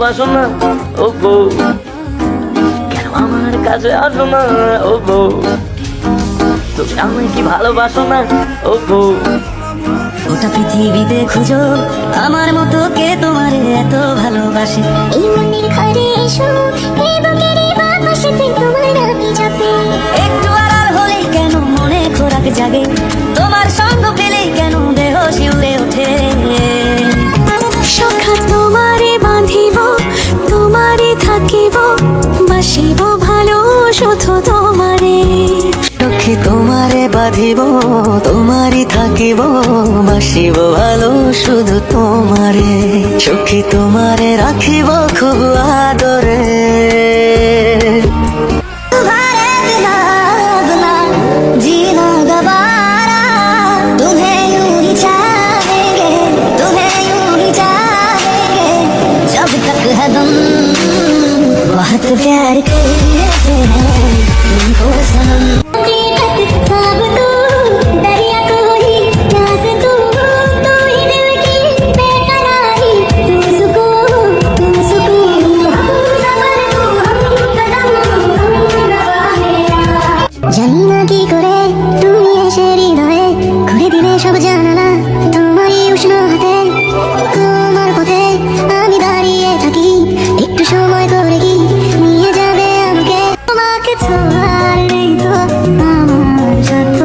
ভালোবাসো না ও বউ? কেন আমার কাছে আসো না ও বউ? তুমি আমায় কি ভালোবাসো না ও বউ? গোটা পৃথিবীতে খুঁজো আমার মতো কে তোমার এত ভালোবাসে। এই মনের ঘরে এসো, এই বুকের বাতাসেতে তোমার আমি যাবে। একটু আড়াল হলেই কেন মনে খোরাক জাগে, তোমার সঙ্গ পেলেই কেন দেহ শিউরে ওঠে। সখা তোমারে বাঁধিব, তোমারে থাকিব, বাসিব ভালো শুধু তোমারে। সখী তোমারে বাঁধিব, তোমারই থাকিব, বাসিব ভালো শুধু তোমারে। সখী তোমারে রাখিব খুব আদরে। जीना गवारा तुम्हें यूं ही चाहेंगे, तुम्हें यूं ही चाहेंगे जब तक है दम। बहुत प्यार करते हैं तुमको सनम। दरिया कोई प्यास तू, तू ही दिल की बेकरारी, तू सुकून, तू सुकून, हम सफर तू, हम कदम, हम नवाहे। জানি না কি করে তুমি এসে হৃদয়ে ঘুরে দিলে সব জানালা তোমারই উষ্ণ হাতে। তোমার পথে আমি দাঁড়িয়ে থাকি, একটু সময় করে কি নিয়ে যাবে আমাকে। তোমাকে ছোঁয়ার নেই তো আমার সাথ,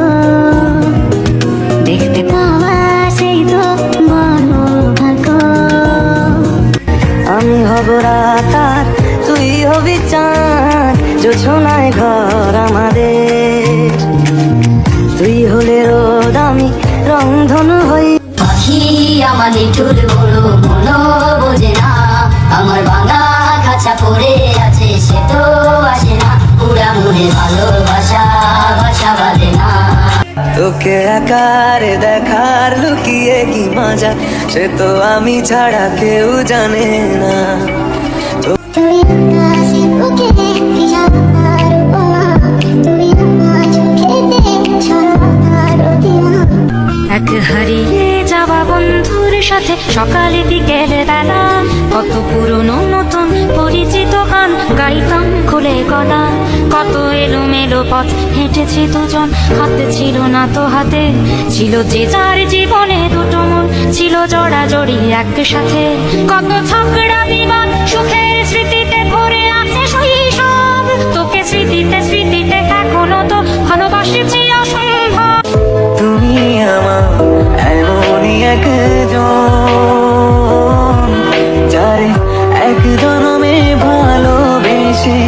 দেখতে পাওয়া সেই তো বড় ভাগ্য। আমি হব রাত আর তুই হবি চাঁদ, জোছনায় ঘর আমাদের। তুই হলে রোদ আমি রংধনু হই। পাখি আমার নিঠুর বড় মন বোঝে না, আমার ভাঙা খাঁচা পড়ে আছে সে তো আসে না। পুরা মনে ভালোবাসা বাসা বাঁধে না। তোকে একারে দেখার লুকিয়ে কি মজা, সে তো আমি ছাড়া কেউ জানে না। তুমি আকাশে বুকে ভিসার উপমা, তুমি আমার চোখেতে ছড়ার অতিমা। এক হারিয়ে যাওয়া বন্ধুর সাথে সকালে বিকেল বেলা কত পুরনো নতুন পরিচিত গান গাইতাম খুলে গলা। কত এলোমেলো পথ হেঁটেছি দুজন, হাতে ছিল না তো হাতে ছিল যে যার জীবনে দুটো মন ছিল জড়াজড়ি একসাথে। কত ঝগড়া বিবাদ সুখের স্মৃতিতে ভরে আছে শৈশব, তোকে স্মৃতিতে স্মৃতিতে এখনো তো ভালোবাসেছি অসম্ভব। তুমি আমার এমনই একজন, যারে এক জনমে ভালোবেসে